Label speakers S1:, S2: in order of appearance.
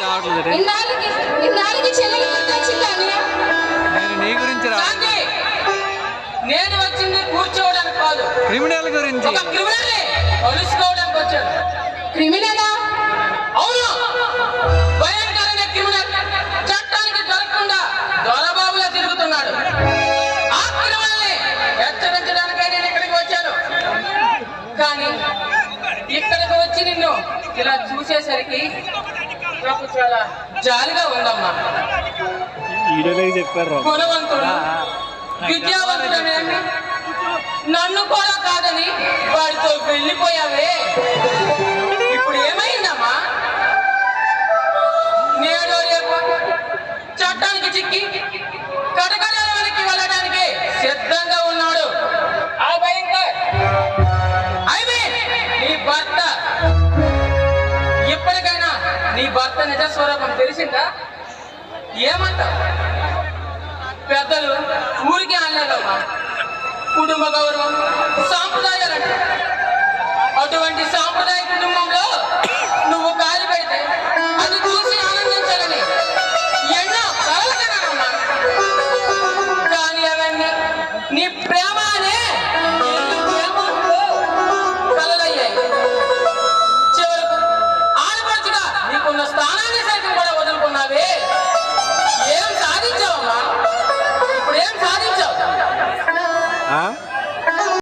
S1: రావట్లేదు. నేను నీ గురించి
S2: నేను వచ్చింది కూర్చోవడానికి కాదు,
S1: క్రిమినల్ గురించి.
S2: కలుసుకోవడానికి వచ్చాను.
S3: క్రిమినలా?
S2: అవును, భయంకరమైన క్రిమినల్. చట్టానికి దొరకకుండా దొరబాబుగా తిరుగుతున్నాడు. ఆ క్రిమినల్ని హెచ్చరించడానికే నేను ఇక్కడికి వచ్చాను. కానీ ఇక్కడికి వచ్చి నిన్ను ఇలా చూసేసరికి నాకు చాలా జాలిగా ఉందమ్మా. గుణవంతుడు, విద్యావంతుడని నన్ను కూడా కాదని వాడితో వెళ్ళిపోయావే. ఇప్పుడు ఏమైందమ్మా? నేడు రేపు చట్టానికి చిక్కి కటకటానికి వెళ్ళడానికి సిద్ధంగా ఉన్నాడు ఆ భయంకర్ నీ భర్త. ఇప్పటికైనా నీ భర్త నిజ స్వరూపం తెలిసిందా? ఏమంటావు? పెద్దలు ఊరికి అనలేదమ్మా, కుటుంబ గౌరవం, సాంప్రదాయాలంట. అటువంటి